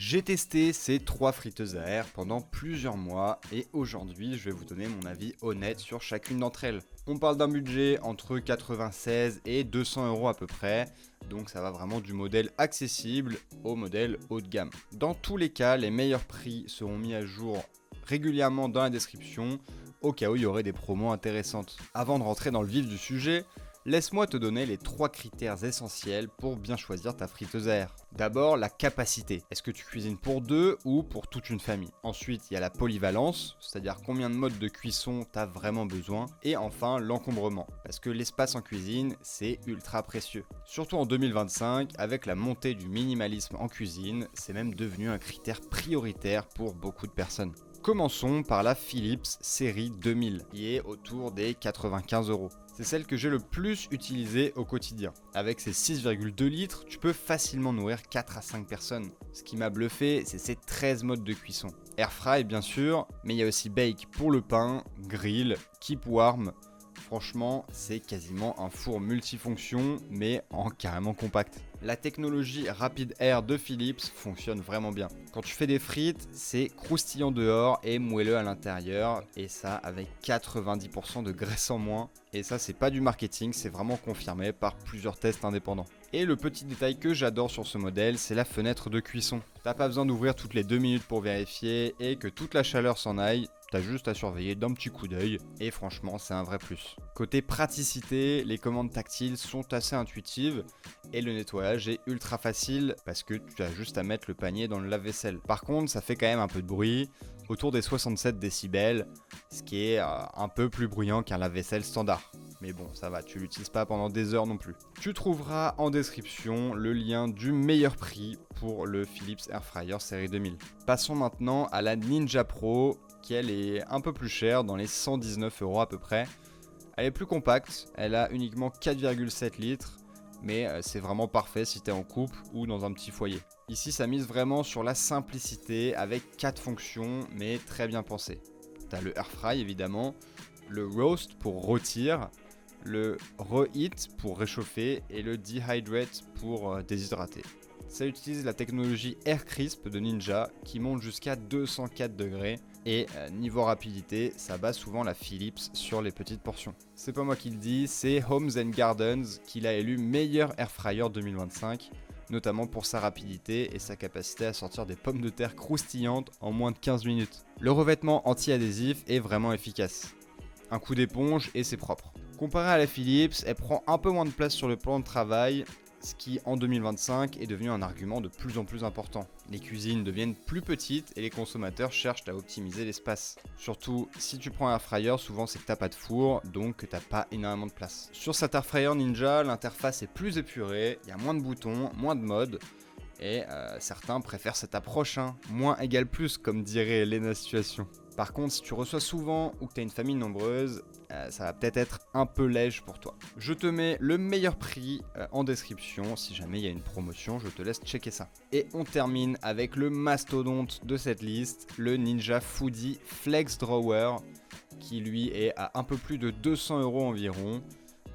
J'ai testé ces 3 friteuses à air pendant plusieurs mois et aujourd'hui je vais vous donner mon avis honnête sur chacune d'entre elles. On parle d'un budget entre 96 et 200 € à peu près, donc ça va vraiment du modèle accessible au modèle haut de gamme. Dans tous les cas, les meilleurs prix seront mis à jour régulièrement dans la description au cas où il y aurait des promos intéressantes. Avant de rentrer dans le vif du sujet, laisse-moi te donner les 3 critères essentiels pour bien choisir ta friteuse à air. D'abord, la capacité. Est-ce que tu cuisines pour 2 ou pour toute une famille? Ensuite, il y a la polyvalence, c'est-à-dire combien de modes de cuisson tu as vraiment besoin. Et enfin, l'encombrement, parce que l'espace en cuisine, c'est ultra précieux. Surtout en 2025, avec la montée du minimalisme en cuisine, c'est même devenu un critère prioritaire pour beaucoup de personnes. Commençons par la Philips série 2000, qui est autour des 95 €. C'est celle que j'ai le plus utilisée au quotidien. Avec ses 6,2 litres, tu peux facilement nourrir 4 à 5 personnes. Ce qui m'a bluffé, c'est ses 13 modes de cuisson. Air fry bien sûr, mais il y a aussi bake pour le pain, grill, keep warm. Franchement, c'est quasiment un four multifonction, mais en carrément compact. La technologie Rapid Air de Philips fonctionne vraiment bien. Quand tu fais des frites, c'est croustillant dehors et moelleux à l'intérieur, et ça avec 90% de graisse en moins. Et ça, c'est pas du marketing, c'est vraiment confirmé par plusieurs tests indépendants. Et le petit détail que j'adore sur ce modèle, c'est la fenêtre de cuisson. T'as pas besoin d'ouvrir toutes les 2 minutes pour vérifier et que toute la chaleur s'en aille. T'as juste à surveiller d'un petit coup d'œil et franchement c'est un vrai plus. Côté praticité, les commandes tactiles sont assez intuitives et le nettoyage est ultra facile parce que tu as juste à mettre le panier dans le lave-vaisselle. Par contre ça fait quand même un peu de bruit, autour des 67 décibels, ce qui est un peu plus bruyant qu'un lave-vaisselle standard. Mais bon, ça va, tu l'utilises pas pendant des heures non plus. Tu trouveras en description le lien du meilleur prix pour le Philips Airfryer série 2000. Passons maintenant à la Ninja Pro, qui elle est un peu plus chère, dans les 119 € à peu près. Elle est plus compacte, elle a uniquement 4,7 litres, mais c'est vraiment parfait si t'es en couple ou dans un petit foyer. Ici ça mise vraiment sur la simplicité avec 4 fonctions, mais très bien pensées. T'as le air fry évidemment, le roast pour rôtir, le reheat pour réchauffer et le dehydrate pour déshydrater. Ça utilise la technologie Air Crisp de Ninja qui monte jusqu'à 204 degrés et niveau rapidité, ça bat souvent la Philips sur les petites portions. C'est pas moi qui le dis, c'est Homes and Gardens qui l'a élu meilleur air fryer 2025, notamment pour sa rapidité et sa capacité à sortir des pommes de terre croustillantes en moins de 15 minutes. Le revêtement anti-adhésif est vraiment efficace. Un coup d'éponge et c'est propre. Comparé à la Philips, elle prend un peu moins de place sur le plan de travail, ce qui en 2025 est devenu un argument de plus en plus important. Les cuisines deviennent plus petites et les consommateurs cherchent à optimiser l'espace. Surtout, si tu prends un air fryer, souvent c'est que t'as pas de four, donc que t'as pas énormément de place. Sur cet air fryer Ninja, l'interface est plus épurée, il y a moins de boutons, moins de modes, et certains préfèrent cette approche, moins égale plus, comme dirait Lena Situation. Par contre, si tu reçois souvent ou que tu as une famille nombreuse, ça va peut-être être un peu léger pour toi. Je te mets le meilleur prix en description. Si jamais il y a une promotion, je te laisse checker ça. Et on termine avec le mastodonte de cette liste, le Ninja Foodi Flex Drawer, qui lui est à un peu plus de 200 € environ.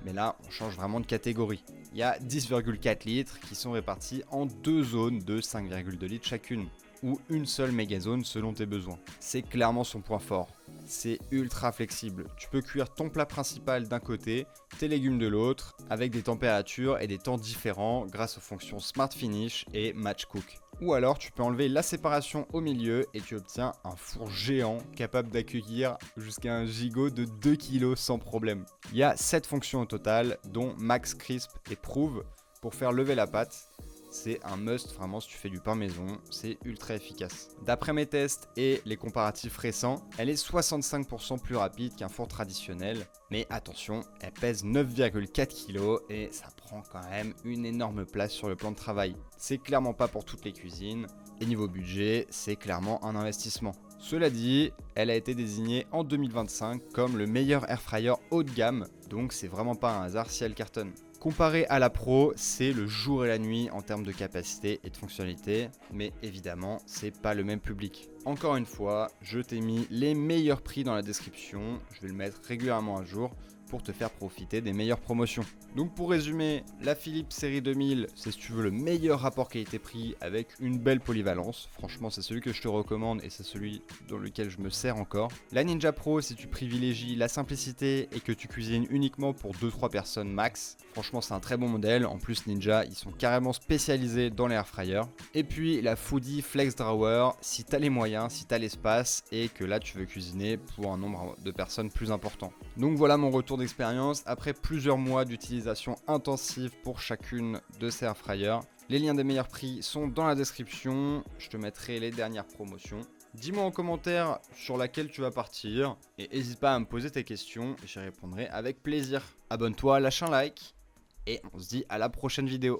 Mais là, on change vraiment de catégorie. Il y a 10,4 litres qui sont répartis en 2 zones de 5,2 litres chacune, ou une seule méga-zone selon tes besoins. C'est clairement son point fort. C'est ultra flexible. Tu peux cuire ton plat principal d'un côté, tes légumes de l'autre, avec des températures et des temps différents grâce aux fonctions Smart Finish et Match Cook. Ou alors tu peux enlever la séparation au milieu et tu obtiens un four géant capable d'accueillir jusqu'à un gigot de 2 kg sans problème. Il y a 7 fonctions au total, dont Max Crisp et Prove pour faire lever la pâte. C'est un must vraiment si tu fais du pain maison, c'est ultra efficace. D'après mes tests et les comparatifs récents, elle est 65% plus rapide qu'un four traditionnel. Mais attention, elle pèse 9,4 kg et ça prend quand même une énorme place sur le plan de travail. C'est clairement pas pour toutes les cuisines et niveau budget, c'est clairement un investissement. Cela dit, elle a été désignée en 2025 comme le meilleur air fryer haut de gamme, donc c'est vraiment pas un hasard si elle cartonne. Comparé à la Pro, c'est le jour et la nuit en termes de capacité et de fonctionnalité, mais évidemment, c'est pas le même public. Encore une fois, je t'ai mis les meilleurs prix dans la description, je vais le mettre régulièrement à jour, pour te faire profiter des meilleures promotions. Donc pour résumer, la Philips série 2000, c'est si tu veux le meilleur rapport qualité-prix avec une belle polyvalence. Franchement, c'est celui que je te recommande et c'est celui dans lequel je me sers encore. La Ninja Pro, si tu privilégies la simplicité et que tu cuisines uniquement pour 2-3 personnes max. Franchement, c'est un très bon modèle. En plus, Ninja, ils sont carrément spécialisés dans les air fryers. Et puis la Foodie Flex Drawer, si tu as les moyens, si tu as l'espace et que là tu veux cuisiner pour un nombre de personnes plus important. Donc voilà mon retour d'expérience après plusieurs mois d'utilisation intensive pour chacune de ces air fryers. Les liens des meilleurs prix sont dans la description, je te mettrai les dernières promotions. Dis-moi en commentaire sur laquelle tu vas partir et n'hésite pas à me poser tes questions, j'y répondrai avec plaisir. Abonne-toi, lâche un like et on se dit à la prochaine vidéo.